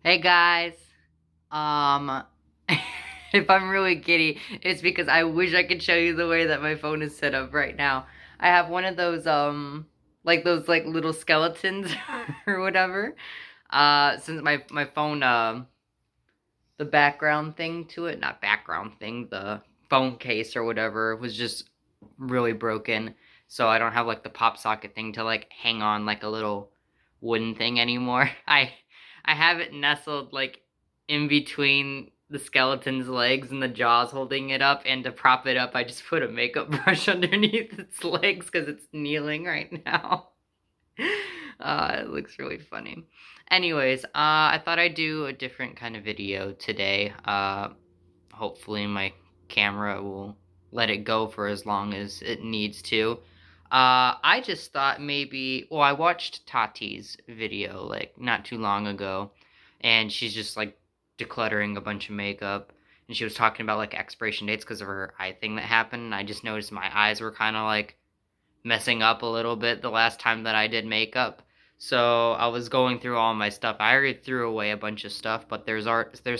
Hey guys. Um if I'm really giddy, it's because I wish I could show you the way that my phone is set up right now. I have one of those like those like little skeletons or whatever. Since my phone the background thing to it, not background thing, the phone case or whatever was just really broken. So I don't have like the pop socket thing to like hang on like a little wooden thing anymore. I have it nestled like in between the skeleton's legs and the jaws holding it up, and to prop it up I just put a makeup brush underneath its legs because it's kneeling right now. It looks really funny. Anyways, I thought I'd do a different kind of video today. Hopefully my camera will let it go for as long as it needs to. I just thought maybe, well, I watched Tati's video like not too long ago, and she's just like decluttering a bunch of makeup, and she was talking about like expiration dates because of her eye thing that happened. And I just noticed my eyes were kind of like messing up a little bit the last time that I did makeup. So I was going through all my stuff. I already threw away a bunch of stuff, but there's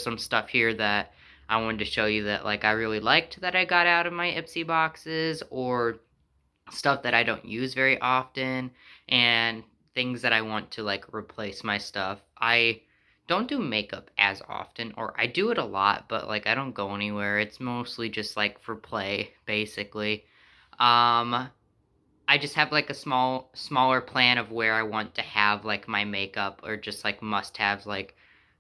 some stuff here that I wanted to show you that like I really liked that I got out of my Ipsy boxes, or stuff that I don't use very often, and things that I want to like replace my stuff. I don't do makeup as often, or I do it a lot, but like I don't go anywhere. It's mostly just like for play, basically. Um I just have like a smaller plan of where I want to have like my makeup, or just like must-haves, like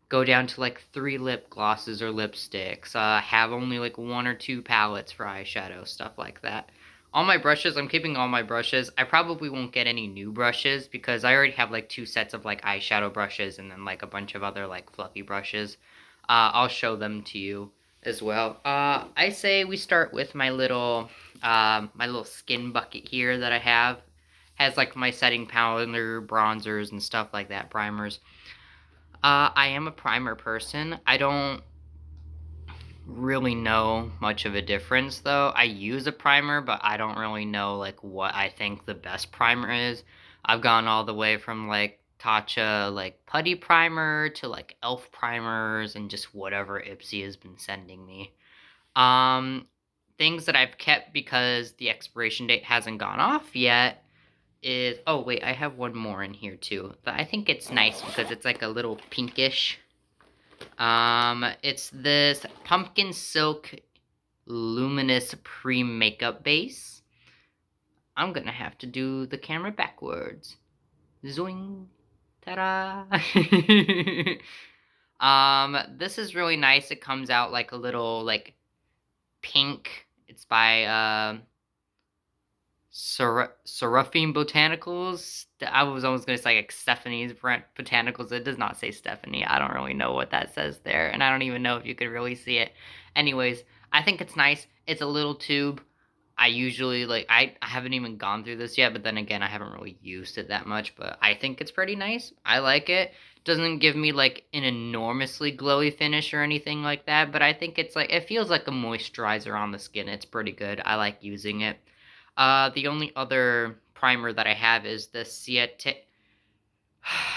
go down to like 3 lip glosses or lipsticks. Have only like 1 or 2 palettes for eyeshadow, stuff like that. All my brushes, I'm keeping all my brushes. I probably won't get any new brushes because I already have like 2 sets of like eyeshadow brushes and then like a bunch of other like fluffy brushes. I'll show them to you as well. I say we start with my little skin bucket here that I have. Has like my setting powder, bronzers, and stuff like that, primers. I am a primer person. I don't really know much of a difference though. I use a primer, but I don't really know like what I think the best primer is. I've gone all the way from like Tatcha like putty primer to like elf primers and just whatever Ipsy has been sending me. Um Things that I've kept because the expiration date hasn't gone off yet is, oh wait, I have one more in here too. But I think it's nice because it's like a little pinkish. It's this pumpkin silk luminous pre-makeup base. I'm gonna have to do the camera backwards. Zoing. Ta-da! This is really nice. It comes out like a little like pink. It's by Seraphine Botanicals. I was almost going to say like Stephanie's Botanicals. It does not say Stephanie. I don't really know what that says there, and I don't even know if you could really see it. Anyways, I think it's nice. It's a little tube. I usually like I haven't even gone through this yet, but then again, I haven't really used it that much, but I think it's pretty nice. I like it. Doesn't give me like an enormously glowy finish or anything like that, but I think it's like it feels like a moisturizer on the skin. It's pretty good. I like using it. The only other primer that I have is the Ciate.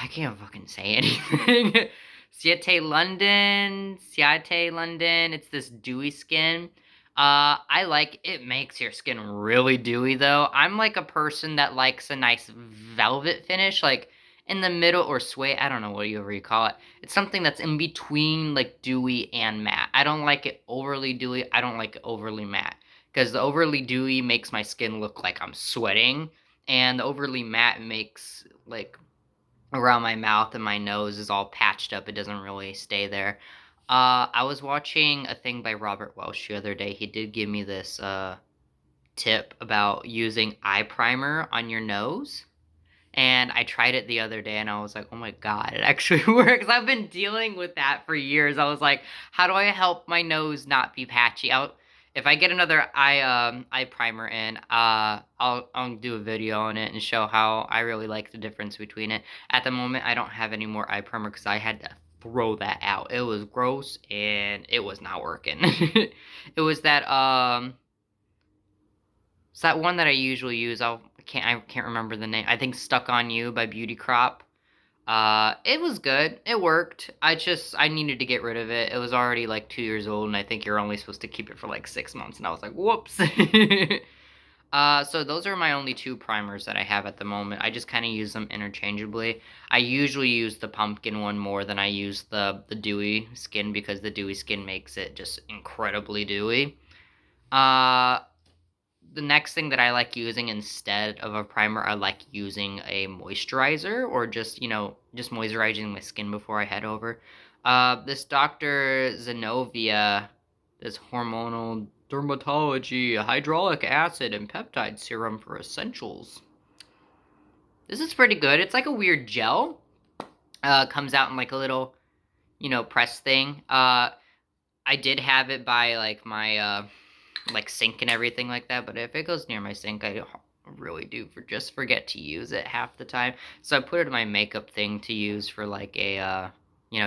I can't fucking say anything. Ciate London. It's this dewy skin. I like it. Makes your skin really dewy though. I'm like a person that likes a nice velvet finish, like in the middle, or sway. I don't know what you ever you call it. It's something that's in between like dewy and matte. I don't like it overly dewy. I don't like it overly matte because the overly dewy makes my skin look like I'm sweating, and the overly matte makes like around my mouth and my nose is all patched up. It doesn't really stay there. I was watching a thing by Robert Welsh the other day. He did give me this tip about using eye primer on your nose. And I tried it the other day and I was like, oh my God, it actually works. I've been dealing with that for years. I was like, how do I help my nose not be patchy? If I get another eye primer in, I'll do a video on it and show how I really like the difference between it. At the moment, I don't have any more eye primer because I had to throw that out. It was gross and it was not working. It was that it's that one that I usually use. I can't remember the name. I think Stuck on You by Beauty Crop. It was good. It worked. I needed to get rid of it. It was already like 2 years old, and I think you're only supposed to keep it for like 6 months. And I was like, whoops. So those are my only two primers that I have at the moment. I just kind of use them interchangeably. I usually use the pumpkin one more than I use the dewy skin because the dewy skin makes it just incredibly dewy. Uh, the next thing that I like using instead of a primer, I like using a moisturizer or just, just moisturizing my skin before I head over. This Dr. Zenovia, this hormonal dermatology, hydraulic acid, and peptide serum for essentials. This is pretty good. It's like a weird gel. Comes out in like a little, press thing. I did have it by like my like sink and everything like that, but if it goes near my sink, I really do just forget to use it half the time. So I put it in my makeup thing to use for like a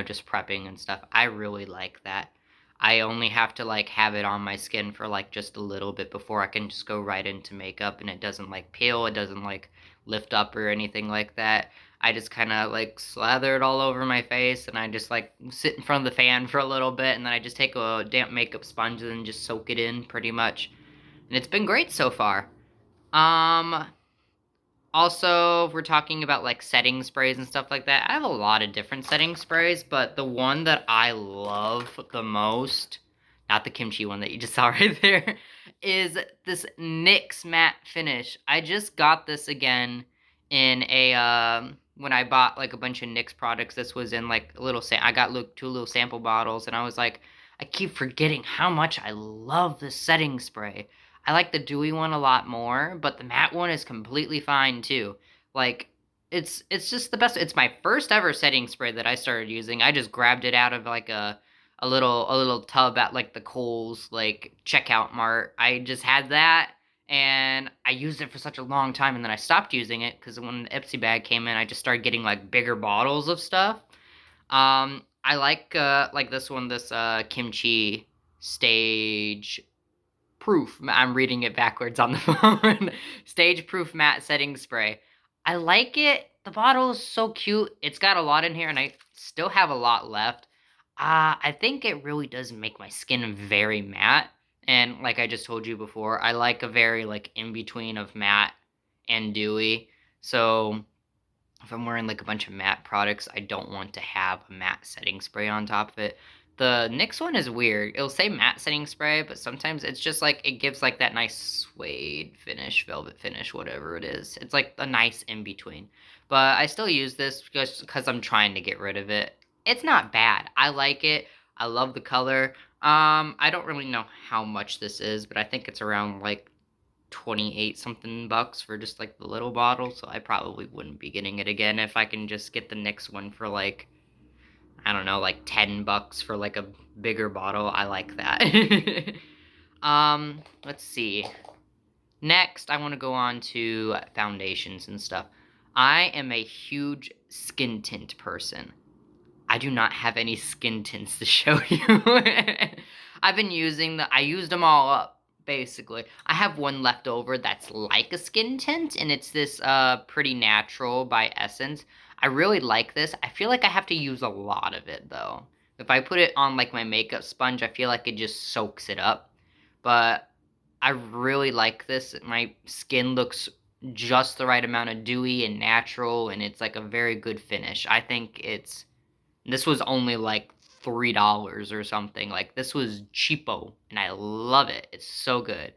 just prepping and stuff. I really like that. I only have to like have it on my skin for like just a little bit before I can just go right into makeup, and it doesn't like peel, it doesn't like lift up or anything like that. I just kind of like slather it all over my face, and I just like sit in front of the fan for a little bit, and then I just take a damp makeup sponge and just soak it in pretty much. And it's been great so far. Um, Also, if we're talking about like setting sprays and stuff like that, I have a lot of different setting sprays, but the one that I love the most, not the kimchi one that you just saw right there, is this Nyx Matte Finish. I just got this again in a when I bought like a bunch of NYX products. This was in like a little I got two little sample bottles, and I was like, I keep forgetting how much I love this setting spray. I like the dewy one a lot more, but the matte one is completely fine too. Like it's just the best. It's my first ever setting spray that I started using. I just grabbed it out of like a little tub at like the Kohl's like checkout mart. I just had that, and I used it for such a long time, and then I stopped using it because when the Ipsy bag came in, I just started getting like bigger bottles of stuff. I like this one, this kimchi stage proof. I'm reading it backwards on the phone. Stage proof matte setting spray. I like it. The bottle is so cute. It's got a lot in here, and I still have a lot left. I think it really does make my skin very matte. And like I just told you before, I like a very like in between of matte and dewy. So if I'm wearing like a bunch of matte products, I don't want to have a matte setting spray on top of it. The NYX one is weird. It'll say matte setting spray, but sometimes it's just like it gives like that nice suede finish, velvet finish, whatever it is. It's like a nice in between. But I still use this just because I'm trying to get rid of it. It's not bad. I like it. I love the color. I don't really know how much this is, but I think it's around like 28 something bucks for just like the little bottle, so I probably wouldn't be getting it again if I can just get the NYX one for like, I don't know, like 10 bucks for like a bigger bottle. I like that. Let's see. Next, I want to go on to foundations and stuff. I am a huge skin tint person. I do not have any skin tints to show you. I used them all up, basically. I have one left over that's like a skin tint, and it's this Pretty Natural by Essence. I really like this. I feel like I have to use a lot of it, though. If I put it on, like, my makeup sponge, I feel like it just soaks it up. But I really like this. My skin looks just the right amount of dewy and natural, and it's, like, a very good finish. I think this was only like $3 or something. Like, this was cheapo, and I love it. It's so good.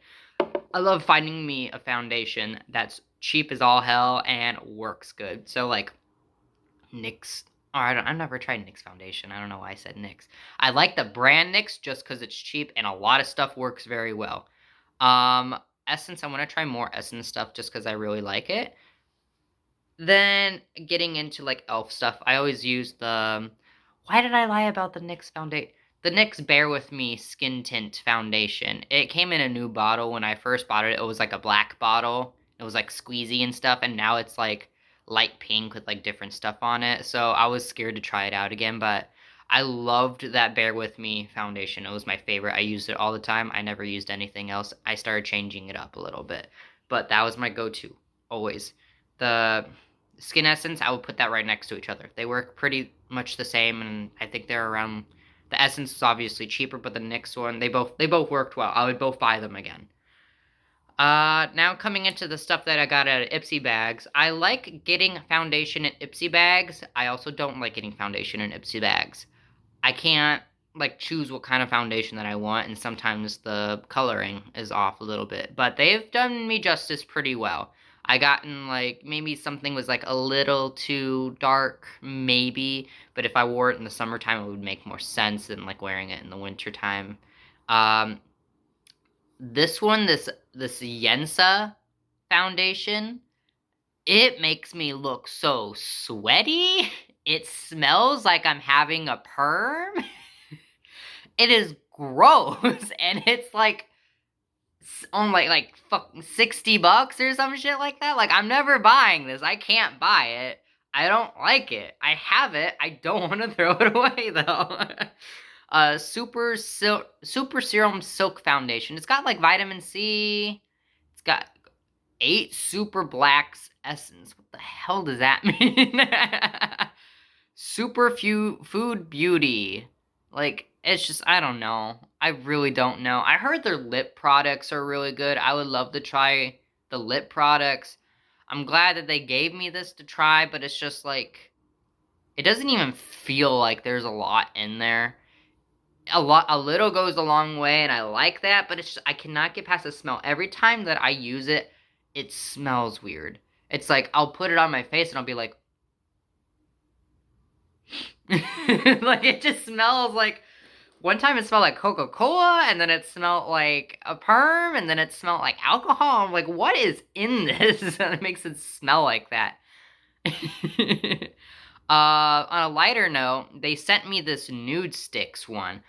I love finding me a foundation that's cheap as all hell and works good. So, like, NYX. Oh, I've never tried NYX foundation. I don't know why I said NYX. I like the brand NYX just because it's cheap, and a lot of stuff works very well. Um, Essence, I want to try more Essence stuff just because I really like it. Then getting into like elf stuff, I always use the why did I lie about the NYX foundation? The NYX Bear With Me Skin Tint Foundation. It came in a new bottle when I first bought it. It was like a black bottle. It was like squeezy and stuff, and now it's like light pink with like different stuff on it. So I was scared to try it out again, but I loved that Bear With Me foundation. It was my favorite. I used it all the time. I never used anything else. I started changing it up a little bit, but that was my go-to always. The Skin Essence, I would put that right next to each other. They work pretty much the same, and I think they're around. The Essence is obviously cheaper, but the NYX one, they both worked well. I would both buy them again. Now coming into the stuff that I got at Ipsy Bags, I like getting foundation at Ipsy Bags. I also don't like getting foundation in Ipsy Bags. I can't like choose what kind of foundation that I want, and sometimes the coloring is off a little bit. But they've done me justice pretty well. I gotten like maybe something was like a little too dark, maybe, but if I wore it in the summertime, it would make more sense than like wearing it in the wintertime. Um, this one, this Yensa foundation, it makes me look so sweaty. It smells like I'm having a perm. It is gross, and it's like on like fucking $60 or some shit like that. Like, I'm never buying this. I can't buy it. I don't like it. I have it. I don't want to throw it away though. Super Serum Silk Foundation. It's got like vitamin C. It's got 8 Super Blacks Essence. What the hell does that mean? Food Beauty. Like, it's just, I don't know. I really don't know. I heard their lip products are really good. I would love to try the lip products. I'm glad that they gave me this to try, but it's just like, it doesn't even feel like there's a lot in there. A little goes a long way, and I like that, but it's just, I cannot get past the smell. Every time that I use it, it smells weird. It's like, I'll put it on my face, and I'll be like, like, it just smells like, one time it smelled like Coca-Cola, and then it smelled like a perm, and then it smelled like alcohol. I'm like, what is in this that makes it smell like that? On a lighter note, they sent me this Nude Sticks one.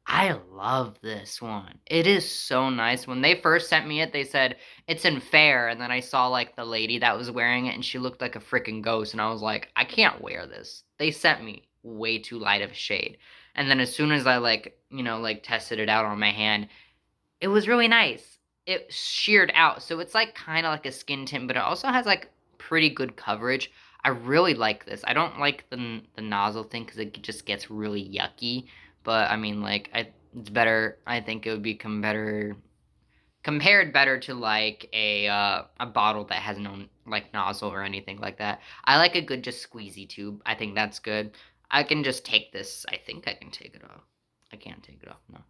I love this one. It is so nice. When they first sent me it, they said, it's in fair, and then I saw, like, the lady that was wearing it, and she looked like a freaking ghost, and I was like, I can't wear this. They sent me way too light of a shade. And then as soon as I, like, you know, like, tested it out on my hand, it was really nice. It sheared out, so it's, like, kind of like a skin tint, but it also has, like, pretty good coverage. I really like this. I don't like the nozzle thing, because it just gets really yucky. But, I mean, like, it's better, I think it would become better, compared better to, like, a bottle that has no, like, nozzle or anything like that. I like a good just squeezy tube. I think that's good. I can just take this. I think I can take it off. I can't take it off, no.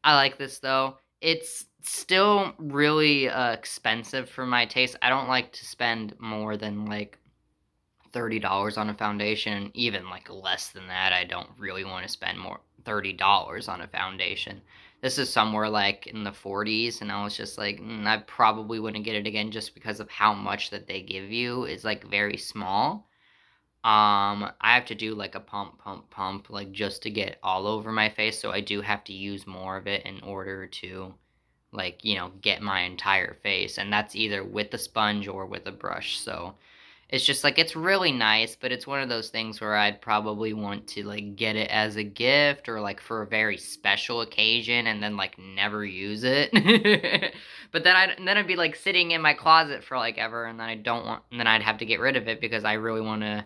I like this, though. It's still really expensive for my taste. I don't like to spend more than, like, $30 on a foundation. Even like less than that, I don't really want to spend more $30 on a foundation. This is somewhere like in the 40s, and I was just like, I probably wouldn't get it again just because of how much that they give you is like very small. I have to do like a pump like just to get all over my face, so I do have to use more of it in order to, like, you know, get my entire face, and that's either with the sponge or with a brush. So it's just, like, it's really nice, but it's one of those things where I'd probably want to, like, get it as a gift or, like, for a very special occasion and then, like, never use it. But then I'd be, like, sitting in my closet for, like, ever, and then I don't want, and then I'd have to get rid of it because I really want to,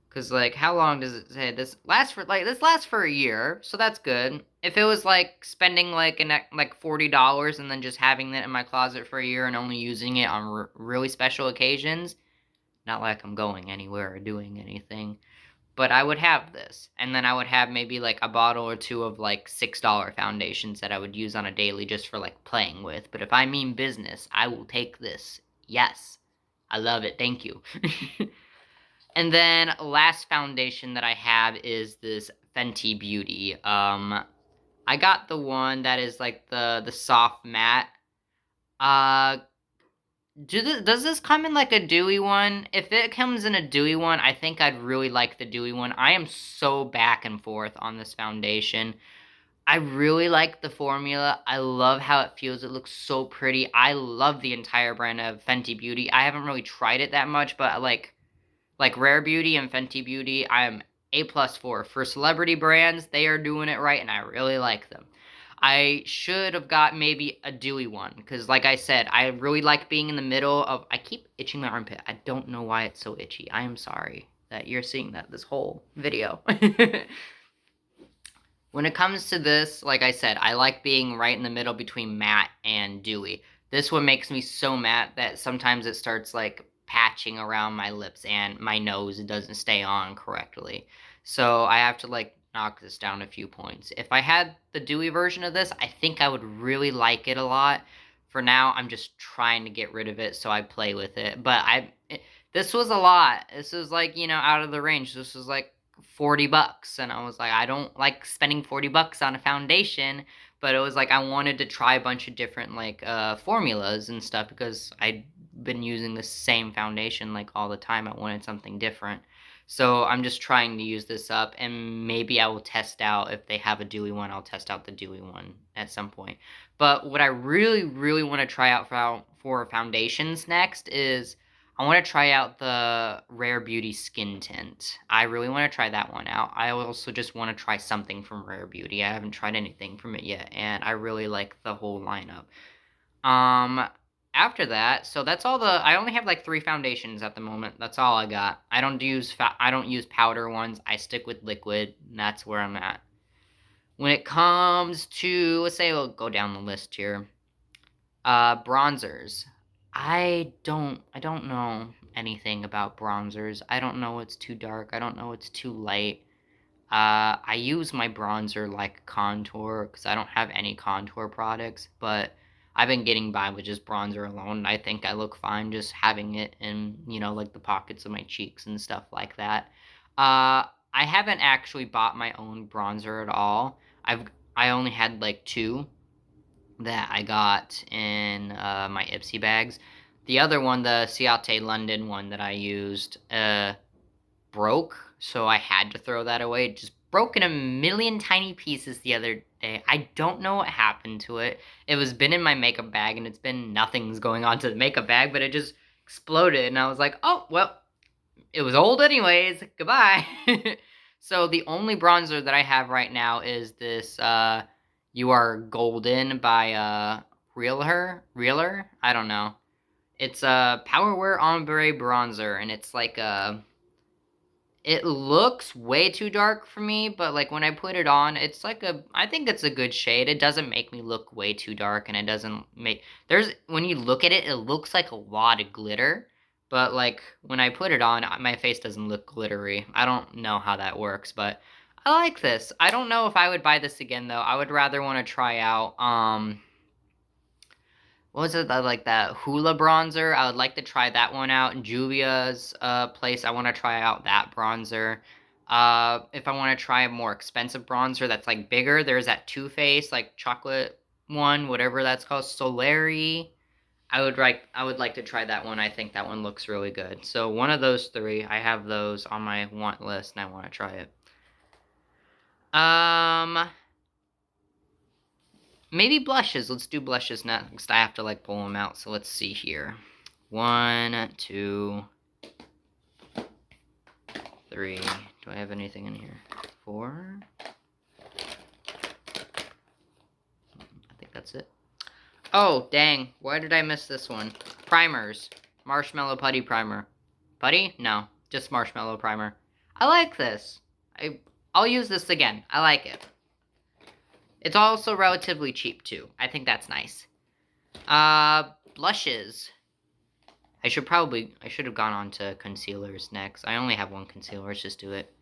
because, like, how long does it say? This lasts for a year, so that's good. If it was, like, spending, like, $40 and then just having it in my closet for a year and only using it on really special occasions, not like I'm going anywhere or doing anything, but I would have this. And then I would have maybe like a bottle or two of like $6 foundations that I would use on a daily just for like playing with. But if I mean business, I will take this. Yes. I love it. Thank you. And then last foundation that I have is this Fenty Beauty. I got the one that is like the soft matte. Does this come in like a dewy one? If it comes in a dewy one, I think I'd really like the dewy one. I am so back and forth on this foundation. I really like the formula. I love how it feels. It looks so pretty. I love the entire brand of Fenty Beauty. I haven't really tried it that much, but like Rare Beauty and Fenty Beauty, I am A+ for. For celebrity brands, they are doing it right, and I really like them. I should have got maybe a dewy one, because like I said, I really like being in the middle of... I keep itching my armpit. I don't know why it's so itchy. I am sorry that you're seeing that this whole video. When it comes to this, like I said, I like being right in the middle between matte and dewy. This one makes me so matte that sometimes it starts like patching around my lips and my nose. It doesn't stay on correctly. So I have to like knock this down a few points. If I had the dewy version of this, I think I would really like it a lot. For now, I'm just trying to get rid of it so I play with it. But this was a lot. This was like, you know, out of the range. This was like $40, and I was like, I don't like spending $40 on a foundation, but it was like I wanted to try a bunch of different like formulas and stuff, because I'd been using the same foundation like all the time. I wanted something different, so I'm just trying to use this up, and maybe I will test out if they have a dewy one. I'll test out the dewy one at some point. But what I really want to try out for foundations next is I want to try out the Rare Beauty Skin Tint. I really want to try that one out. I also just want to try something from Rare Beauty. I haven't tried anything from it yet, and I really like the whole lineup. After that, so that's all I only have like 3 foundations at the moment. That's all I got. I don't use powder ones. I stick with liquid, and that's where I'm at. When it comes to, let's say we'll go down the list here. Bronzers. I don't know anything about bronzers. I don't know what's too dark. I don't know what's too light. I use my bronzer like contour, because I don't have any contour products, but I've been getting by with just bronzer alone, and I think I look fine just having it in, you know, like the pockets of my cheeks and stuff like that. I haven't actually bought my own bronzer at all. I only had like 2 that I got in my Ipsy Bags. The other one, the Ciate London one that I used, broke, so I had to throw that away. It just broke in a million tiny pieces the other day. I don't know what happened to it. It was been in my makeup bag, and it's been nothing's going on to the makeup bag, but it just exploded, and I was like, oh, well, it was old anyways. Goodbye. So the only bronzer that I have right now is this You Are Golden by Realer? I don't know. It's a Powerwear Ombre bronzer, and it's like it looks way too dark for me, but like when I put it on, it's like I think it's a good shade. It doesn't make me look way too dark, and it doesn't make, when you look at it, it looks like a lot of glitter, but like when I put it on, my face doesn't look glittery. I don't know how that works, but I like this. I don't know if I would buy this again though. I would rather want to try out, what was it, like that Hoola bronzer? I would like to try that one out. In Juvia's place, I want to try out that bronzer. If I want to try a more expensive bronzer that's like bigger, there's that Too Faced like chocolate one, whatever that's called, Solari. I would like to try that one. I think that one looks really good. So one of those 3, I have those on my want list, and I want to try it. Maybe blushes. Let's do blushes next. I have to like pull them out, so let's see here. 1, 2, 3. Do I have anything in here? 4. I think that's it. Oh, dang. Why did I miss this one? Primers. Marshmallow Putty Primer. Putty? No. Just Marshmallow Primer. I like this. I'll use this again. I like it. It's also relatively cheap, too. I think that's nice. Blushes. I should have gone on to concealers next. I only have 1 concealer. Let's just do it.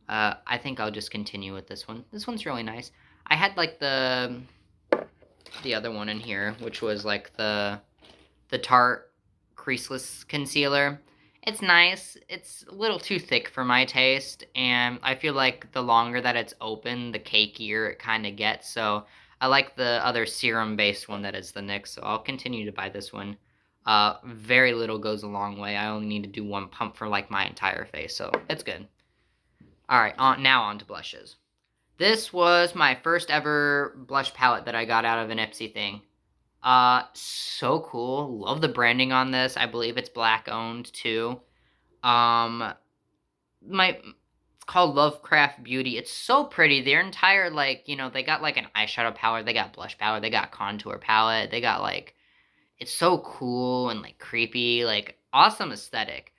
I think I'll just continue with this one. This one's really nice. I had, like, the other one in here, which was, like, the Tarte Creaseless Concealer. It's nice. It's a little too thick for my taste, and I feel like the longer that it's open, the cakier it kind of gets, so I like the other serum-based one that is the NYX, so I'll continue to buy this one. Very little goes a long way. I only need to do 1 pump for, like, my entire face, so it's good. Alright, now on to blushes. This was my first ever blush palette that I got out of an Ipsy thing. So cool. Love the branding on this. I believe it's black owned too. My called Lovecraft Beauty. It's so pretty. Their entire, like, you know, they got, like, an eyeshadow palette, they got blush palette, they got contour palette, they got, like, it's so cool and, like, creepy, like, awesome aesthetic.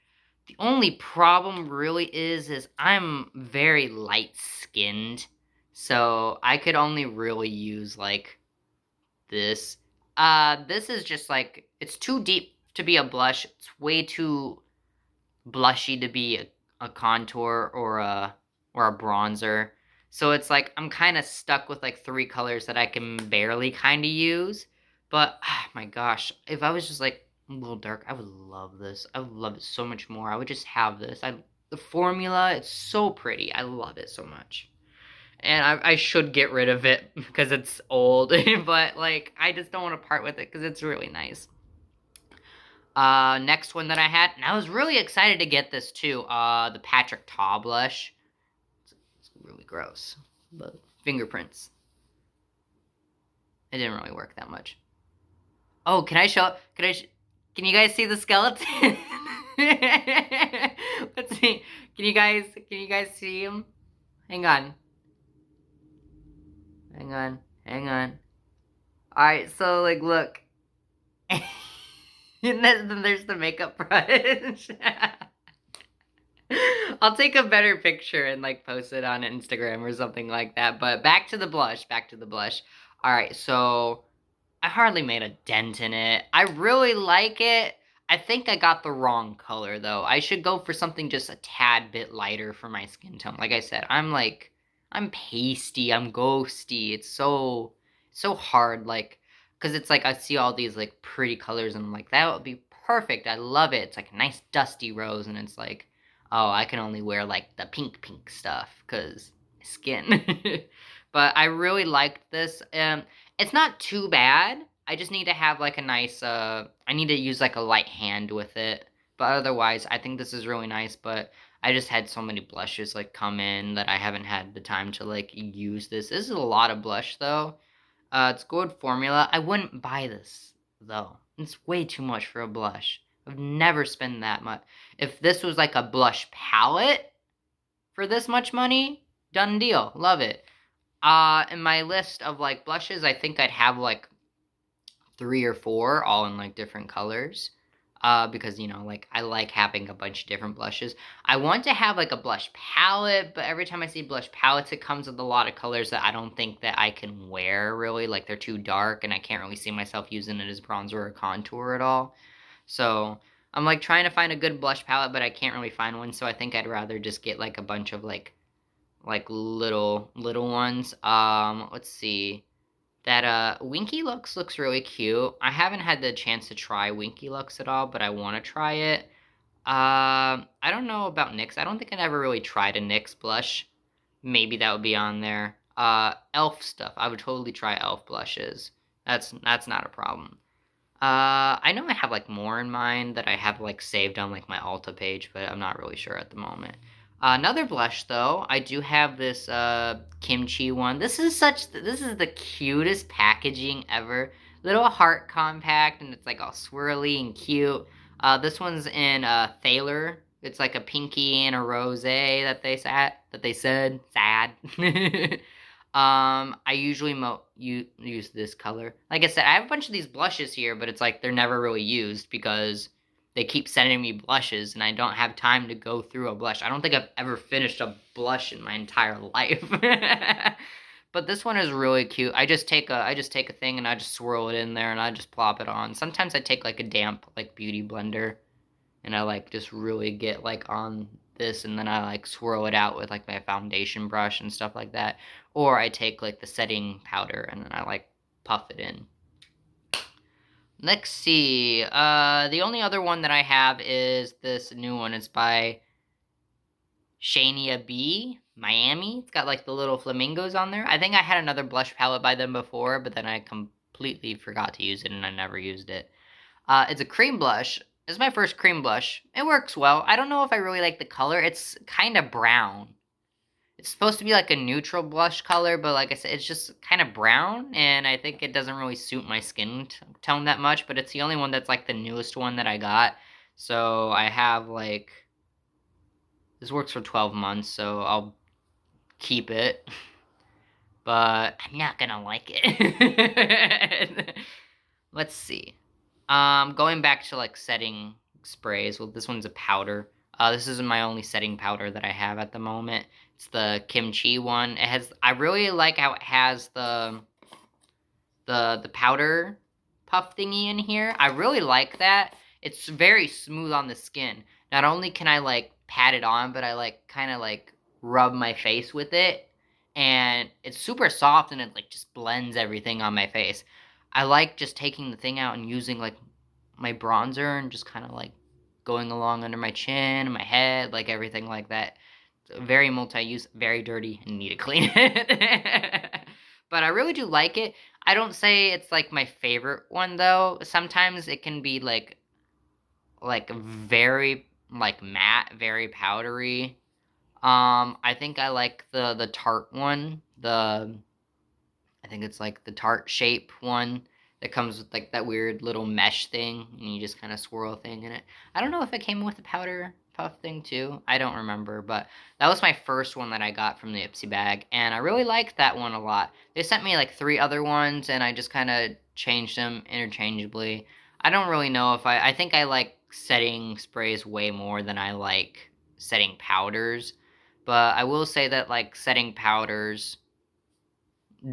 The only problem really is I'm very light-skinned, so I could only really use, like, this. This is just, like, it's too deep to be a blush. It's way too blushy to be a contour or a bronzer. So it's like I'm kind of stuck with like three colors that I can barely kind of use. But my gosh, if I was just like a little dark, I would love this. I would love it so much more. I would just have this. The formula, it's so pretty. I love it so much. And I should get rid of it because it's old, but like I just don't want to part with it because it's really nice. Next one that I had, and I was really excited to get this too, the Patrick Ta blush. It's really gross, but fingerprints. It didn't really work that much. Oh, can you guys see the skeleton? Let's see. Can you guys see him? Hang on. Hang on. Alright, so, like, look. And then there's the makeup brush. I'll take a better picture and like post it on Instagram or something like that. But back to the blush. Alright, so I hardly made a dent in it. I really like it. I think I got the wrong color though. I should go for something just a tad bit lighter for my skin tone. Like I said, I'm pasty, I'm ghosty. It's so hard, like, because it's like I see all these like pretty colors and I'm like, that would be perfect. I love it. It's like a nice dusty rose and it's like, oh, I can only wear like the pink stuff because skin. But I really liked this. It's not too bad. I just need to have like a nice I need to use like a light hand with it. But otherwise, I think this is really nice, but I just had so many blushes like come in that I haven't had the time to like use this. This is a lot of blush though. It's good formula. I wouldn't buy this though. It's way too much for a blush. I've never spent that much. If this was like a blush palette for this much money, done deal. Love it. In my list of like blushes, I think I'd have like 3 or 4 all in like different colors. Because, you know, like I like having a bunch of different blushes. I want to have like a blush palette, but every time I see blush palettes, it comes with a lot of colors that I don't think that I can wear really. Like they're too dark and I can't really see myself using it as bronzer or contour at all. So I'm like trying to find a good blush palette, but I can't really find one. So I think I'd rather just get like a bunch of like little ones. Let's see. That Winky looks really cute. I haven't had the chance to try Winky Lux at all, but I want to try it. I don't know about NYX. I don't think I ever really tried a NYX blush. Maybe that would be on there. Elf stuff. I would totally try Elf blushes. That's not a problem. I know I have like more in mind that I have like saved on like my Ulta page, but I'm not really sure at the moment. Another blush though, I do have this kimchi one. This is the cutest packaging ever. Little heart compact and it's like all swirly and cute. This one's in Thaler. It's like a pinky and a rose that they said sad. I usually use this color. Like I said, I have a bunch of these blushes here, but it's like they're never really used because they keep sending me blushes and I don't have time to go through a blush. I don't think I've ever finished a blush in my entire life. But this one is really cute. I just take a thing and I just swirl it in there and I just plop it on. Sometimes I take like a damp like beauty blender and I like just really get like on this and then I like swirl it out with like my foundation brush and stuff like that. Or I take like the setting powder and then I like puff it in. Let's see. The only other one that I have is this new one. It's by Shania B, Miami. It's got like the little flamingos on there. I think I had another blush palette by them before, but then I completely forgot to use it and I never used it. It's a cream blush. It's my first cream blush. It works well. I don't know if I really like the color. It's kind of brown. It's supposed to be like a neutral blush color, but like I said, it's just kind of brown, and I think it doesn't really suit my skin tone that much, but it's the only one that's like the newest one that I got. So I have like This works for 12 months, so I'll keep it. But I'm not gonna like it. Let's see. Going back to like setting sprays. Well, this one's a powder. This is my only setting powder that I have at the moment. It's the kimchi one. It has. I really like how it has the powder puff thingy in here. I really like that. It's very smooth on the skin. Not only can I like pat it on, but I like kind of like rub my face with it, and it's super soft and it like just blends everything on my face. I like just taking the thing out and using like my bronzer and just kind of like going along under my chin and my head, like everything like that. It's very multi-use, very dirty, and need to clean it. But I really do like it. I don't say it's like my favorite one though. Sometimes it can be like very like matte, very powdery. I think I like the Tarte one. I think it's like the Tarte shape one that comes with like that weird little mesh thing, and you just kind of swirl thing in it. I don't know if it came with the powder puff thing too. I don't remember, but that was my first one that I got from the Ipsy bag, and I really liked that one a lot. They sent me like 3 other ones, and I just kind of changed them interchangeably. I don't really know if I think I like setting sprays way more than I like setting powders, but I will say that like setting powders,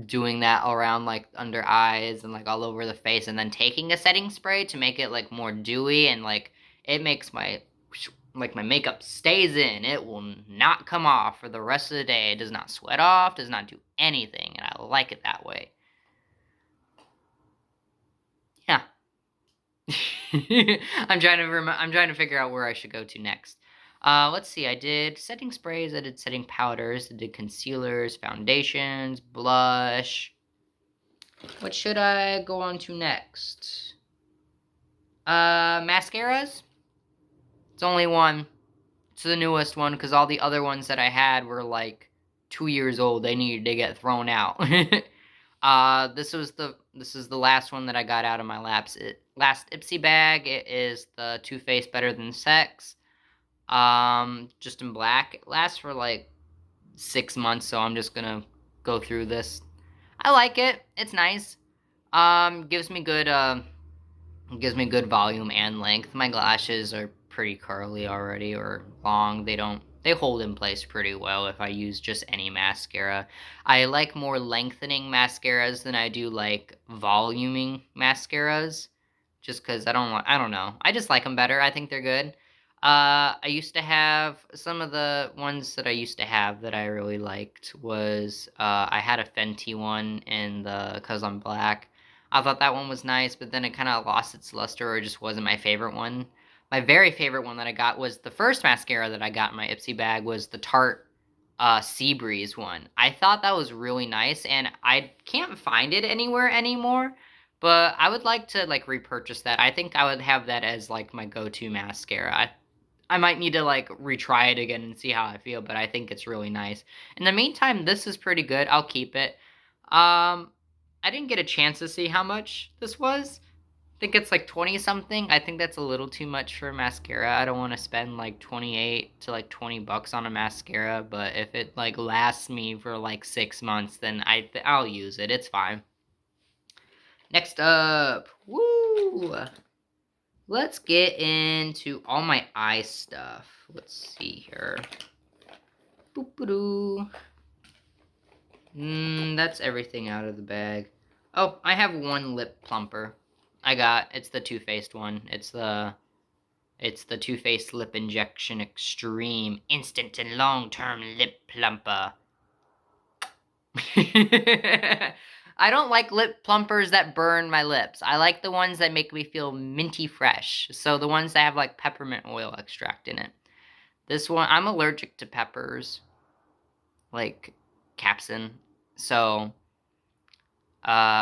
doing that all around like under eyes and like all over the face, and then taking a setting spray to make it like more dewy, and like it makes my makeup stays in. It will not come off for the rest of the day. It does not sweat off, does not do anything, and I like it that way. Yeah. I'm trying to figure out where I should go to next. Let's see. I did setting sprays. I did setting powders. I did concealers, foundations, blush. What should I go on to next? Mascaras. It's only one. It's the newest one because all the other ones that I had were like 2 years old. They needed to get thrown out. This is the last one that I got out of my last Ipsy bag. It is the Too Faced Better Than Sex. Just in black. It lasts for like 6 months, so I'm just gonna go through this. I like it. It's nice. Gives me good volume and length. My lashes are pretty curly already, or long. They hold in place pretty well if I use just any mascara. I like more lengthening mascaras than I do like voluming mascaras, just because I don't know. I just like them better. I think they're good. I used to have some of the ones that I used to have that I really liked was I had a Fenty one in the Cause I'm Black. I thought that one was nice, but then it kind of lost its luster, or just wasn't my favorite one. My very favorite one that I got was the first mascara that I got in my Ipsy bag was the Tarte Sea Breeze one. I thought that was really nice, and I can't find it anywhere anymore, but I would like to like repurchase that. I think I would have that as like my go-to mascara. I might need to like retry it again and see how I feel, but I think it's really nice. In the meantime, this is pretty good. I'll keep it. I didn't get a chance to see how much this was. I think it's like 20 something. I think that's a little too much for mascara. I don't want to spend like 28 to like 20 bucks on a mascara, but if it like lasts me for like 6 months, then I'll use it. It's fine. Next up, woo! Let's get into all my eye stuff. Let's see here. Boop-a-doo. That's everything out of the bag. Oh, I have one lip plumper. It's the Too Faced one. It's the Too Faced Lip Injection Extreme Instant and Long-Term Lip Plumper. I don't like lip plumpers that burn my lips. I like the ones that make me feel minty fresh. So the ones that have like peppermint oil extract in it. This one, I'm allergic to peppers. Like capsaicin. So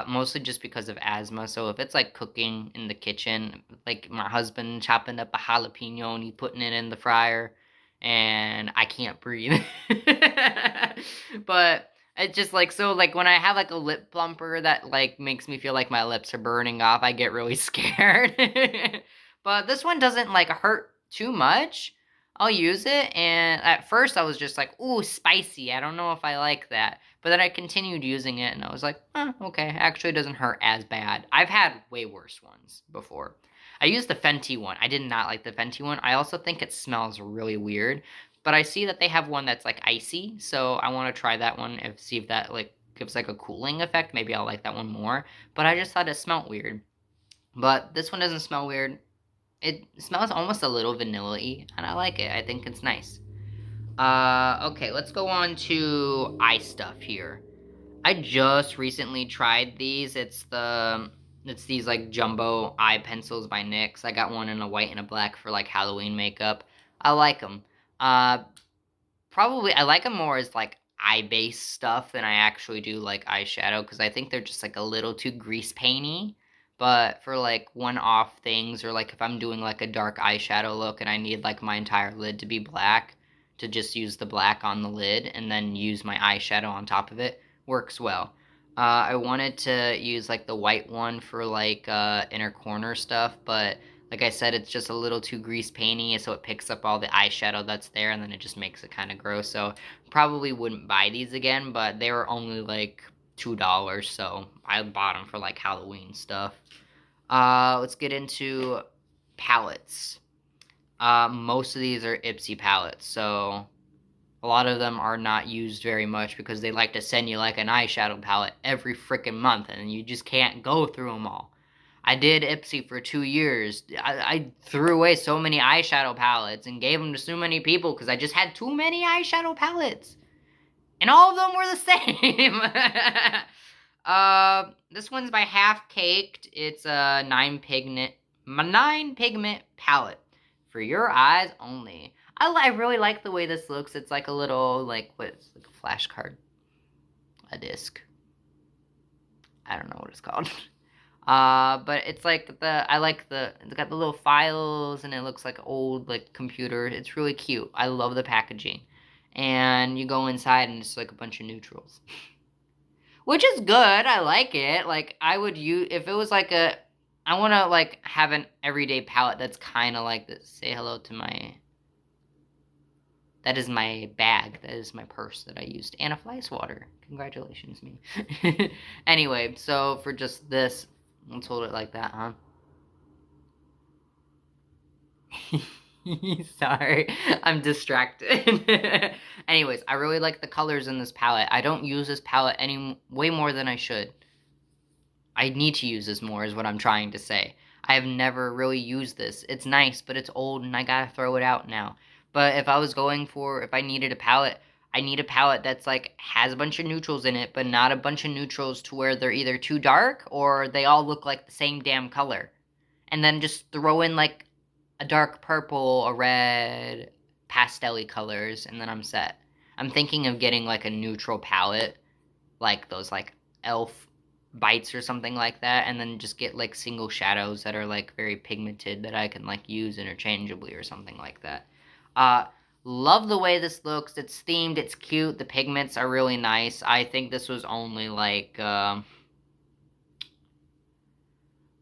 mostly just because of asthma. So if it's like cooking in the kitchen, like my husband chopping up a jalapeno and he's putting it in the fryer, and I can't breathe. But it's just like, so like when I have like a lip plumper that like makes me feel like my lips are burning off, I get really scared. But this one doesn't like hurt too much. I'll use it, and at first I was just like, ooh, spicy. I don't know if I like that. But then I continued using it, and I was like, okay, actually it doesn't hurt as bad. I've had way worse ones before. I used the Fenty one. I did not like the Fenty one. I also think it smells really weird. But I see that they have one that's like icy, so I want to try that one and see if that like gives like a cooling effect. Maybe I'll like that one more. But I just thought it smelled weird. But this one doesn't smell weird. It smells almost a little vanilla-y, and I like it. I think it's nice. Okay, let's go on to eye stuff here. I just recently tried these. It's these like jumbo eye pencils by NYX. I got one in a white and a black for like Halloween makeup. I like them. Uh, Probably I like them more as like eye-based stuff than I actually do like eyeshadow because I think they're just like a little too grease painty. But for like one-off things or like if I'm doing like a dark eyeshadow look and I need like my entire lid to be black, to just use the black on the lid and then use my eyeshadow on top of it, works well. I wanted to use like the white one for like inner corner stuff, but like I said, it's just a little too grease painty, so it picks up all the eyeshadow that's there, and then it just makes it kind of gross. So probably wouldn't buy these again, but they were only like $2, so I bought them for like Halloween stuff. Let's get into palettes. Most of these are Ipsy palettes, so a lot of them are not used very much because they like to send you like an eyeshadow palette every freaking month, and you just can't go through them all. I did Ipsy for 2 years. I threw away so many eyeshadow palettes and gave them to so many people because I just had too many eyeshadow palettes. And all of them were the same. This one's by Half Caked. It's a 9 pigment palette for your eyes only. I really like the way this looks. It's like a little, like, what's like a flashcard? A disc. I don't know what it's called. But it's like it's got the little files and it looks like old, like, computer. It's really cute. I love the packaging. And you go inside and it's like a bunch of neutrals. Which is good. I like it. Like, I would use, if it was like I want to, like, have an everyday palette that's kind of like this. Say hello to my, that is my bag. That is my purse that I used. And a fly swatter. Congratulations, me. Anyway, so for just this, let's hold it like that, huh? Sorry, I'm distracted. Anyways, I really like the colors in this palette. I don't use this palette way more than I should. I need to use this more is what I'm trying to say. I have never really used this. It's nice, but it's old and I gotta throw it out now. But if I needed a palette, I need a palette that's like, has a bunch of neutrals in it, but not a bunch of neutrals to where they're either too dark or they all look like the same damn color. And then just throw in like a dark purple, a red, pastel-y colors, and then I'm set. I'm thinking of getting like a neutral palette, like those like elf bites or something like that, and then just get like single shadows that are like very pigmented that I can like use interchangeably or something like that. Uh, Love the way this looks. It's themed, it's cute, the pigments are really nice. I think this was only like, I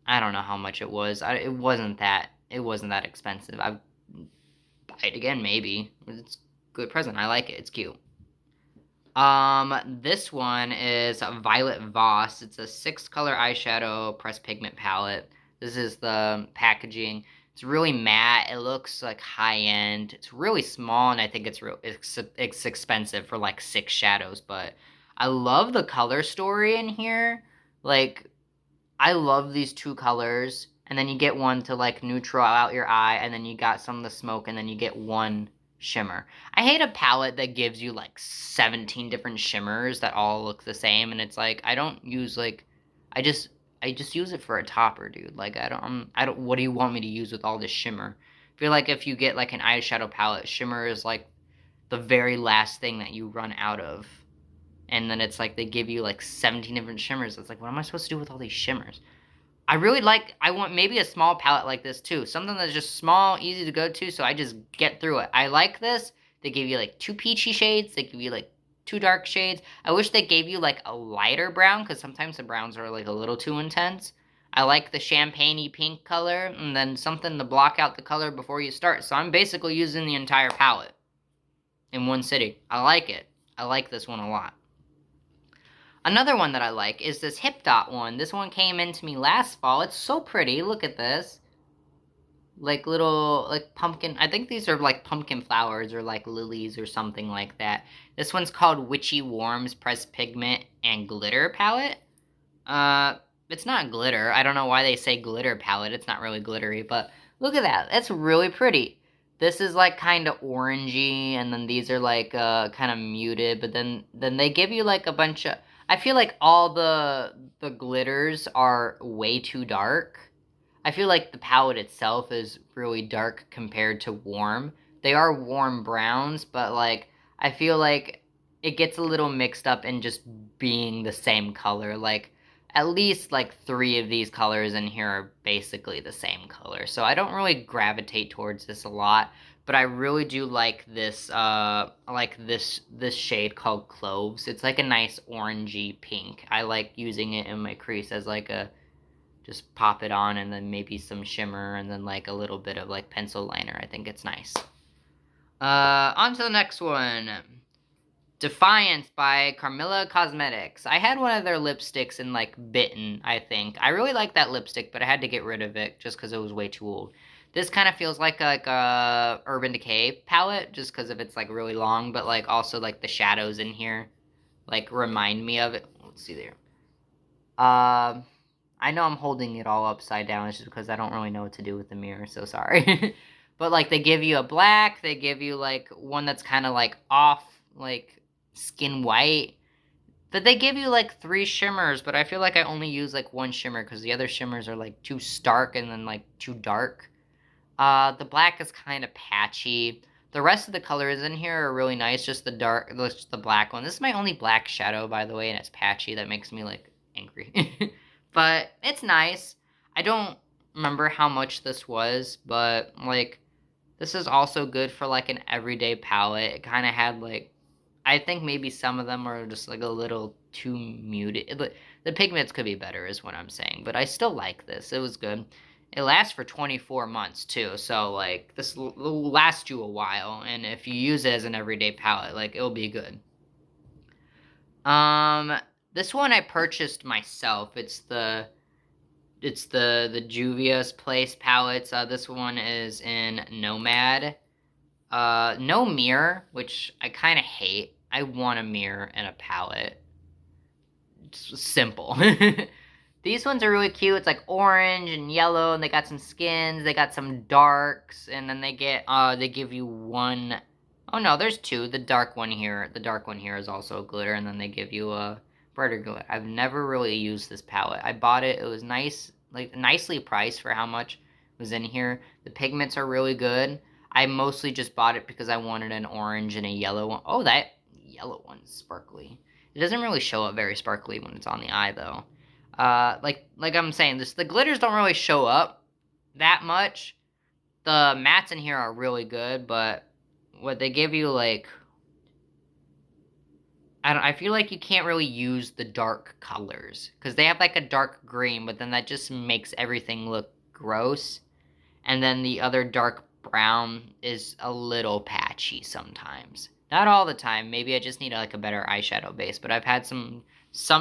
don't know how much it was. It wasn't that expensive. I'd buy it again, maybe. It's a good present. I like it. It's cute. This one is Violet Voss. It's a 6-color eyeshadow pressed pigment palette. This is the packaging. It's really matte. It looks like high-end. It's really small, and I think it's expensive for like 6 shadows, but I love the color story in here. Like, I love these 2 colors, and then you get one to like neutral out your eye, and then you got some of the smoke, and then you get one shimmer. I hate a palette that gives you like 17 different shimmers that all look the same, and it's like I don't use like I just use it for a topper, dude. Like I don't what do you want me to use with all this shimmer? I feel like if you get like an eyeshadow palette, shimmer is like the very last thing that you run out of. And then it's like they give you like 17 different shimmers. It's like, what am I supposed to do with all these shimmers? I want maybe a small palette like this too. Something that's just small, easy to go to, so I just get through it. I like this. They give you like 2 peachy shades. They give you like 2 dark shades. I wish they gave you like a lighter brown, because sometimes the browns are like a little too intense. I like the champagne-y pink color, and then something to block out the color before you start. So I'm basically using the entire palette in one sitting. I like it. I like this one a lot. Another one that I like is this Hip Dot one. This one came into me last fall. It's so pretty. Look at this. Like little, like pumpkin. I think these are like pumpkin flowers or like lilies or something like that. This one's called Witchy Warms Pressed Pigment and Glitter Palette. It's not glitter. I don't know why they say glitter palette. It's not really glittery, but look at that. That's really pretty. This is like kind of orangey, and then these are like kind of muted, but then they give you like a bunch of... I feel like all the glitters are way too dark. I feel like the palette itself is really dark compared to warm. They are warm browns, but like I feel like it gets a little mixed up in just being the same color. Like at least like 3 of these colors in here are basically the same color. So I don't really gravitate towards this a lot, but I really do like this this shade called Cloves. It's like a nice orangey pink. I like using it in my crease as like a... just pop it on and then maybe some shimmer and then like a little bit of like pencil liner. I think it's nice. On to the next one. Defiance by Carmilla Cosmetics. I had one of their lipsticks in like Bitten, I think. I really like that lipstick, but I had to get rid of it just because it was way too old. This kind of feels like a Urban Decay palette just because of it's like really long, but like also like the shadows in here like remind me of it. Let's see there. I know I'm holding it all upside down. It's just because I don't really know what to do with the mirror, so sorry. But, like, they give you a black. They give you, like, one that's kind of, like, off, like, skin white. But they give you, like, 3 shimmers, but I feel like I only use, like, 1 shimmer because the other shimmers are, like, too stark and then, like, too dark. The black is kind of patchy. The rest of the colors in here are really nice, just the black one. This is my only black shadow, by the way, and it's patchy. That makes me, like, angry. But it's nice. I don't remember how much this was, but, like, this is also good for, like, an everyday palette. It kind of had, like, I think maybe some of them are just, like, a little too muted. The pigments could be better is what I'm saying, but I still like this. It was good. It lasts for 24 months, too, so, like, this will last you a while, and if you use it as an everyday palette, like, it'll be good. This one I purchased myself. It's the Juvia's Place palettes. This one is in Nomad. No mirror, which I kind of hate. I want a mirror and a palette. It's simple. These ones are really cute. It's like orange and yellow, and they got some skins. They got some darks, and then they give you one... Oh no, there's 2. The dark one here is also glitter, and then they give you a brighter glitter. I've never really used this palette. I bought it. It was nice, like nicely priced for how much was in here. The pigments are really good. I mostly just bought it because I wanted an orange and a yellow one. Oh, that yellow one's sparkly. It doesn't really show up very sparkly when it's on the eye, though. Like I'm saying, the glitters don't really show up that much. The mattes in here are really good, but what they give you, like, I feel like you can't really use the dark colors, because they have, like, a dark green, but then that just makes everything look gross, and then the other dark brown is a little patchy sometimes. Not all the time, maybe I just need, like, a better eyeshadow base, but I've had some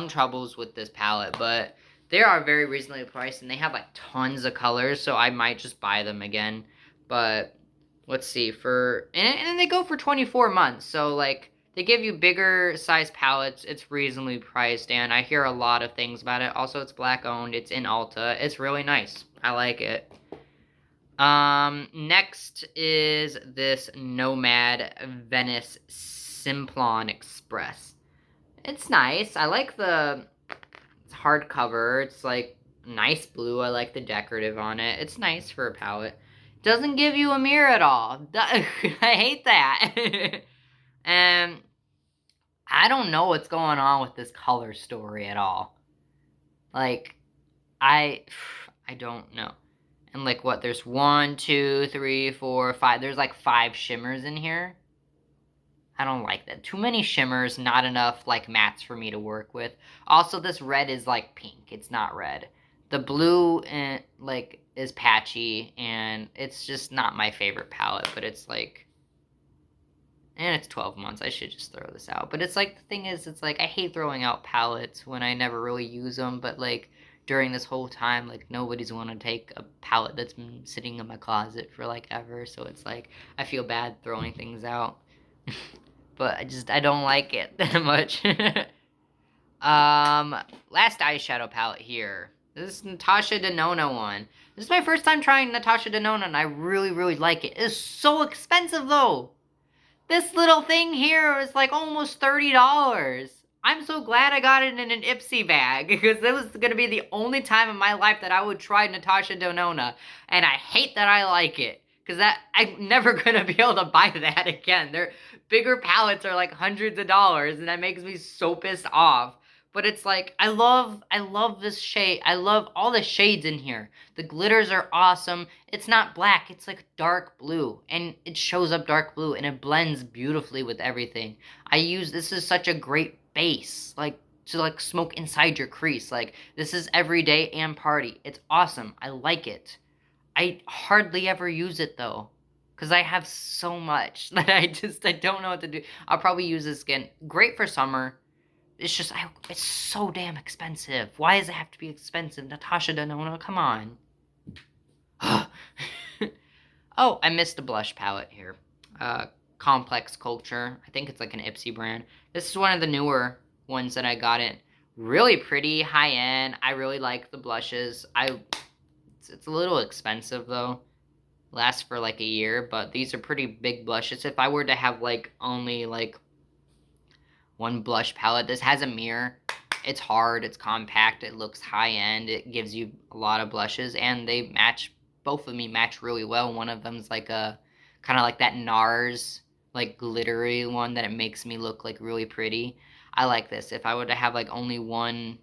troubles with this palette, but they are very reasonably priced, and they have, like, tons of colors, so I might just buy them again, but... Let's see, and they go for 24 months, so, like, they give you bigger size palettes, it's reasonably priced, and I hear a lot of things about it. Also, it's black owned, it's in Ulta, it's really nice. I like it. Next is this Nomad Venice Simplon Express. It's nice, I like the hardcover, it's, like, nice blue, I like the decorative on it, it's nice for a palette. Doesn't give you a mirror at all. I hate that. And I don't know what's going on with this color story at all. Like, I don't know. And like what, there's 1, 2, 3, 4, 5. There's like 5 shimmers in here. I don't like that. Too many shimmers, not enough like mattes for me to work with. Also, this red is like pink. It's not red. The blue, and, like, is patchy, and it's just not my favorite palette, but it's, like... And it's 12 months, I should just throw this out. But it's, like, the thing is, it's, like, I hate throwing out palettes when I never really use them, but, like, during this whole time, like, nobody's want to take a palette that's been sitting in my closet for, like, ever, so it's, like, I feel bad throwing things out. But I don't like it that much. Last eyeshadow palette here. This is Natasha Denona one. This is my first time trying Natasha Denona, and I really, really like it. It's so expensive, though. This little thing here is like almost $30. I'm so glad I got it in an Ipsy bag, because this was going to be the only time in my life that I would try Natasha Denona, and I hate that I like it, because I'm never going to be able to buy that again. Their bigger palettes are like hundreds of dollars, and that makes me so pissed off. But it's like, I love this shade. I love all the shades in here. The glitters are awesome. It's not black, it's like dark blue. And it shows up dark blue, and it blends beautifully with everything. This is such a great base, like, to, like, smoke inside your crease. Like, this is everyday and party. It's awesome. I like it. I hardly ever use it, though, because I have so much that I don't know what to do. I'll probably use this again. Great for summer. It's just, it's so damn expensive. Why does it have to be expensive? Natasha Denona, come on. Oh, I missed a blush palette here. Complex Culture. I think it's like an Ipsy brand. This is one of the newer ones that I got in. Really pretty, high-end. I really like the blushes. It's a little expensive, though. Lasts for like a year, but these are pretty big blushes. If I were to have, like, only, like, one blush palette. This has a mirror. It's hard, it's compact, it looks high-end, it gives you a lot of blushes, and they match, both of them match really well. One of them's like a, kind of like that NARS, like, glittery one that it makes me look, like, really pretty. I like this. If I were to have, like, only one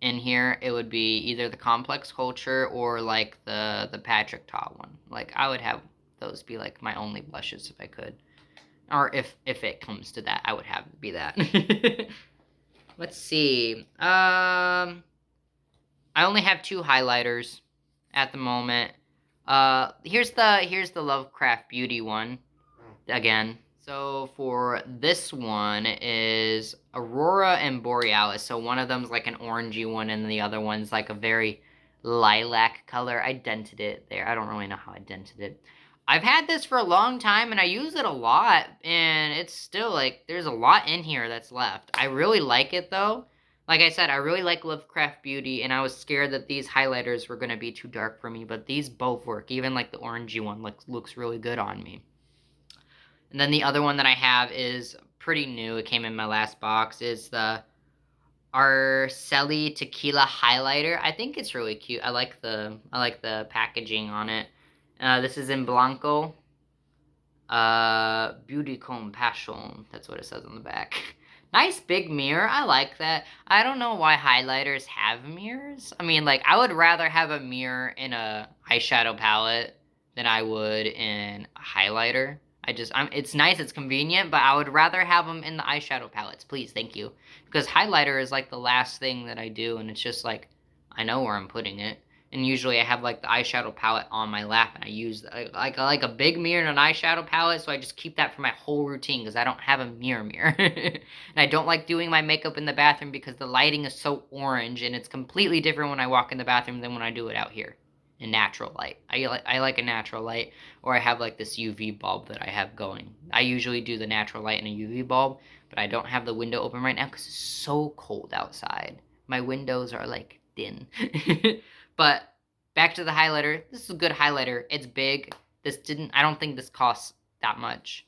in here, it would be either the Complex Culture or, like, the Patrick Ta one. Like, I would have those be, like, my only blushes if I could. Or if it comes to that, I would have it be that. Let's see. I only have 2 highlighters at the moment. Here's the Lovecraft Beauty one again. So for this one is Aurora and Borealis. So one of them's like an orangey one, and the other one's like a very lilac color. I dented it there. I don't really know how I dented it. I've had this for a long time, and I use it a lot, and it's still, like, there's a lot in here that's left. I really like it, though. Like I said, I really like Lovecraft Beauty, and I was scared that these highlighters were going to be too dark for me, but these both work. Even, like, the orangey one looks really good on me. And then the other one that I have is pretty new. It came in my last box. Is the Arceli Tequila highlighter. I think it's really cute. I like the packaging on it. This is in Blanco. Beauty Comb Passion. That's what it says on the back. Nice big mirror. I like that. I don't know why highlighters have mirrors. I mean, like, I would rather have a mirror in a eyeshadow palette than I would in a highlighter. It's nice, it's convenient, but I would rather have them in the eyeshadow palettes, please, thank you. Because highlighter is, like, the last thing that I do, and it's just, like, I know where I'm putting it. And usually I have, like, the eyeshadow palette on my lap, and I use, like a big mirror and an eyeshadow palette, so I just keep that for my whole routine, because I don't have a mirror. And I don't like doing my makeup in the bathroom, because the lighting is so orange, and it's completely different when I walk in the bathroom than when I do it out here. In natural light. I like a natural light, or I have, like, this UV bulb that I have going. I usually do the natural light in a UV bulb, but I don't have the window open right now, because it's so cold outside. My windows are, like, thin. But back to the highlighter. This is a good highlighter. It's big. I don't think this costs that much.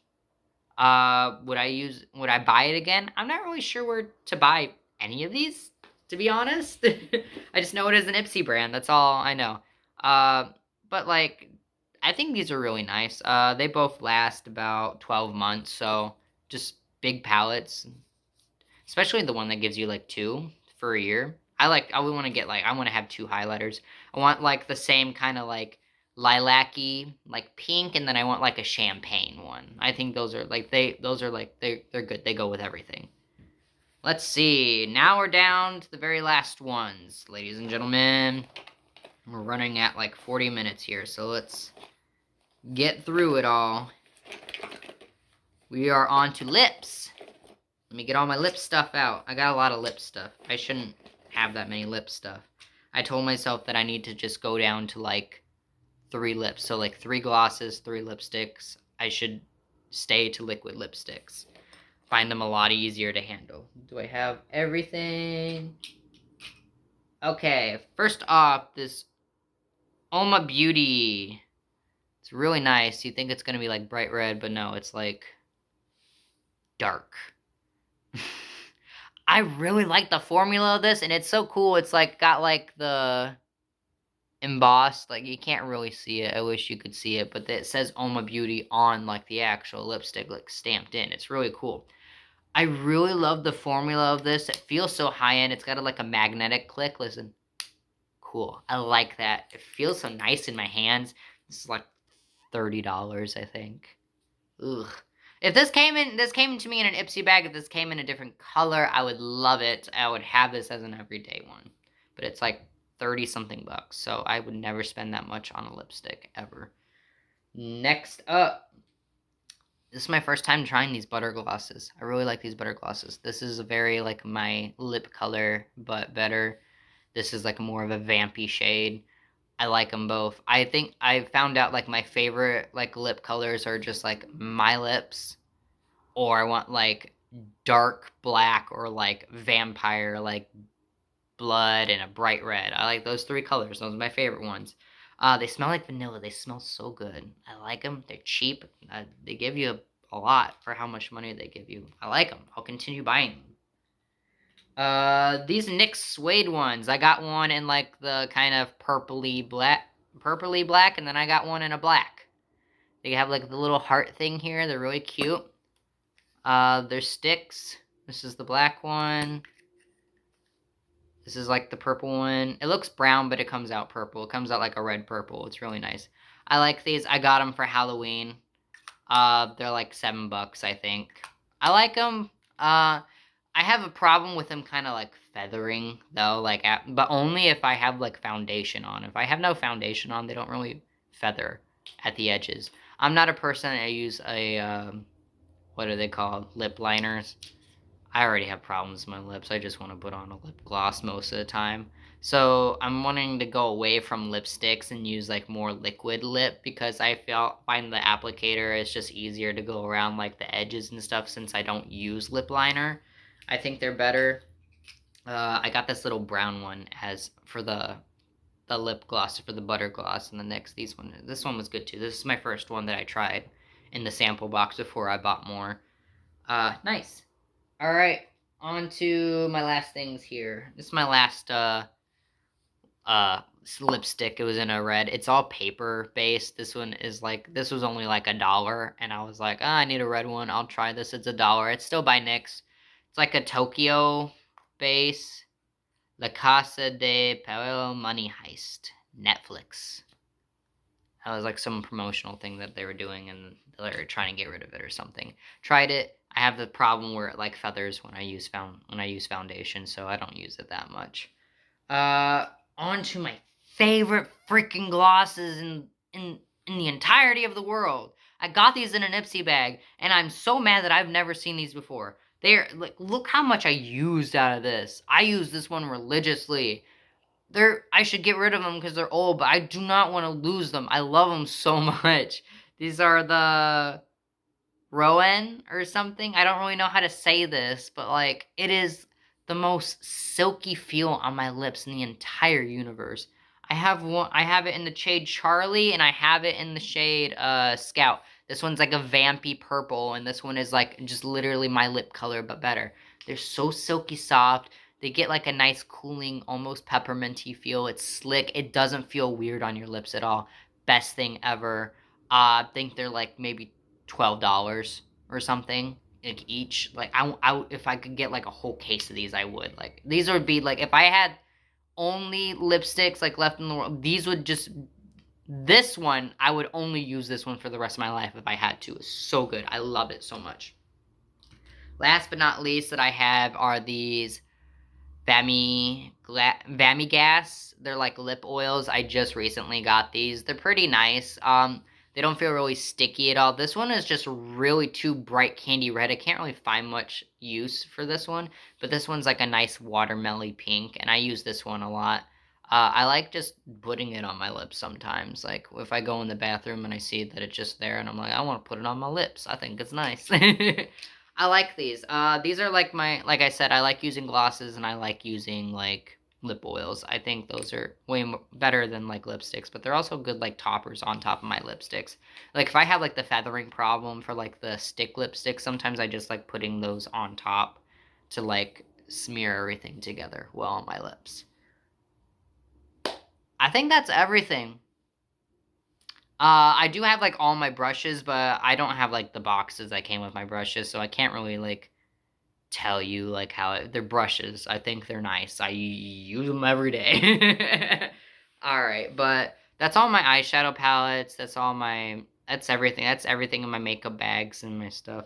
Would I buy it again? I'm not really sure where to buy any of these, to be honest. I just know it is an Ipsy brand. That's all I know. But, like, I think these are really nice. They both last about 12 months, so just big palettes. Especially the one that gives you, like, 2 for a year. I want to have 2 highlighters. I want, like, the same kind of, like, lilac-y, like, pink, and then I want, like, a champagne one. I think those are, like, they're good. They go with everything. Let's see. Now we're down to the very last ones, ladies and gentlemen. We're running at like 40 minutes here, so let's get through it all. We are on to lips. Let me get all my lip stuff out. I got a lot of lip stuff. I shouldn't have that many lip stuff. I told myself that I need to just go down to like 3 lips. So like 3 glosses, 3 lipsticks. I should stay to liquid lipsticks. Find them a lot easier to handle. Do I have everything? Okay, first off, this Oma Beauty. It's really nice. You think it's gonna be like bright red, but no, it's like dark. I really like the formula of this, and it's so cool. It's like got like the embossed, like you can't really see it. I wish you could see it, but it says Oma Beauty on like the actual lipstick, like stamped in. It's really cool. I really love the formula of this. It feels so high-end. It's got like a magnetic click. Listen. Cool. I like that. It feels so nice in my hands. This is like $30, I think. Ugh. If this came to me in an Ipsy bag, if this came in a different color, I would love it. I would have this as an everyday one. But it's like 30-something bucks, so I would never spend that much on a lipstick, ever. Next up. This is my first time trying these butter glosses. I really like these butter glosses. This is a very, like, my lip color, but better. This is, like, more of a vampy shade. I like them both. I think I found out, like, my favorite, like, lip colors are just, like, my lips. Or I want, like, dark black or, like, vampire, like, blood and a bright red. I like those 3 colors. Those are my favorite ones. They smell like vanilla. They smell so good. I like them. They're cheap. They give you a lot for how much money they give you. I like them. I'll continue buying them. These NYX suede ones. I got one in like the kind of purpley black, and then I got one in a black. They have like the little heart thing here. They're really cute. They're sticks. This is the black one. This is like the purple one. It looks brown, but it comes out purple. It comes out like a red purple. It's really nice. I like these. I got them for Halloween. They're like $7, I think. I like them. I have a problem with them kind of like feathering though, like but only if I have like foundation on. If I have no foundation on, they don't really feather at the edges. I'm not a person that use a what are they called? Lip liners. I already have problems with my lips. I just want to put on a lip gloss most of the time. So I'm wanting to go away from lipsticks and use like more liquid lip because I find the applicator is just easier to go around like the edges and stuff since I don't use lip liner. I think they're better. I got this little brown one as for the lip gloss, for the butter gloss, and the NYX. This one was good too. This is my first one that I tried in the sample box before I bought more. Nice. Alright, on to my last things here. This is my last, lipstick. It was in a red. It's all paper-based. This one is like, this was only like $1, and I was like, oh, I need a red one. I'll try this. It's $1. It's still by NYX. It's like a Tokyo base. La Casa de Papel Money Heist. Netflix. That was like some promotional thing that they were doing, and they were trying to get rid of it or something. Tried it. I have the problem where it like feathers when I use foundation, so I don't use it that much. On to my favorite freaking glosses in the entirety of the world. I got these in an Ipsy bag, and I'm so mad that I've never seen these before. They're like, look how much I used out of this. I use this one religiously. I should get rid of them because they're old, but I do not want to lose them. I love them so much. These are the Rowan or something. I don't really know how to say this, but like it is the most silky feel on my lips in the entire universe. I have it in the shade Charlie, and I have it in the shade Scout. This one's like a vampy purple, and this one is like just literally my lip color but better. They're so silky soft. They get like a nice cooling, almost pepperminty feel. It's slick. It doesn't feel weird on your lips at all. Best thing ever. I think they're like maybe $12 or something, like each. Like I if I could get like a whole case of these, I would. Like these would be like if I had only lipsticks like left in the world, these would just, this one I would only use this one for the rest of my life if I had to. It's so good. I love it so much. Last but not least that I have are these Vamigas. They're like lip oils. I just recently got these. They're pretty nice. They don't feel really sticky at all. This one is just really too bright candy red. I can't really find much use for this one, but this one's like a nice watermelon pink, and I use this one a lot. I like just putting it on my lips sometimes. Like if I go in the bathroom and I see that it's just there, and I'm like, I want to put it on my lips. I think it's nice. I like these. These are like like I said, I like using glosses and I like using like lip oils. I think those are way better than like lipsticks, but they're also good like toppers on top of my lipsticks. Like if I have like the feathering problem for like the stick lipstick, sometimes I just like putting those on top to like smear everything together well on my lips. I think that's everything. I do have like all my brushes, but I don't have like the boxes that came with my brushes, so I can't really like tell you like how they're brushes. I think they're nice. I use them every day. All right, but that's all my eyeshadow palettes. That's everything. That's everything in my makeup bags and my stuff.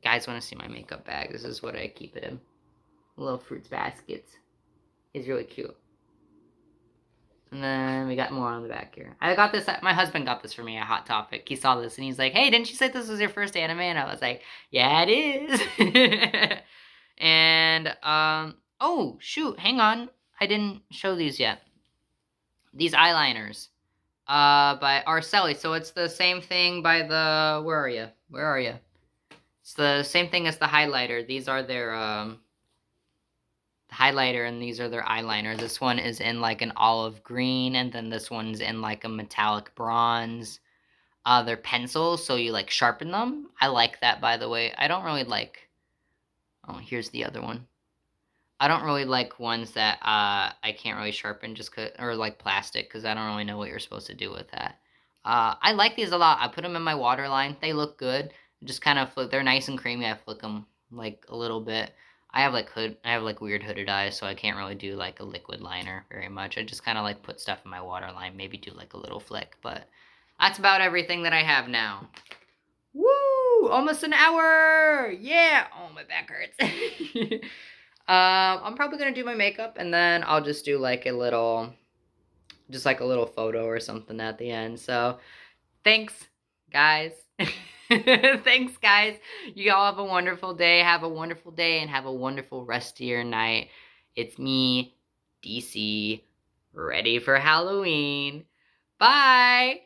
Guys want to see my makeup bag? This is what I keep it in. Little fruits baskets. It's really cute. And then we got more on the back here. I got this, my husband got this for me at Hot Topic. He saw this and he's like, hey, didn't you say this was your first anime? And I was like, yeah, it is. And, oh, shoot, hang on. I didn't show these yet. These eyeliners, by Arceli. So it's the same thing by the, where are you? Where are you? It's the same thing as the highlighter. These are their, highlighter, and these are their eyeliners. This one is in like an olive green, and then this one's in like a metallic bronze. They're pencils, so you like sharpen them. I like that, by the way. I don't really like, oh, here's the other one. I don't really like ones that I can't really sharpen just or like plastic, because I don't really know what you're supposed to do with that. I like these a lot. I put them in my waterline. They look good. Just kind of flick. They're nice and creamy. I flick them like a little bit. I have like weird hooded eyes, so I can't really do like a liquid liner very much. I just kind of like put stuff in my waterline, maybe do like a little flick, but that's about everything that I have now. Woo! Almost an hour! Yeah! Oh, my back hurts. I'm probably gonna do my makeup, and then I'll just do like a little photo or something at the end. So, thanks, guys. Thanks, guys. You all have a wonderful day. Have a wonderful day, and have a wonderful rest of your night. It's me, DC, ready for Halloween. Bye!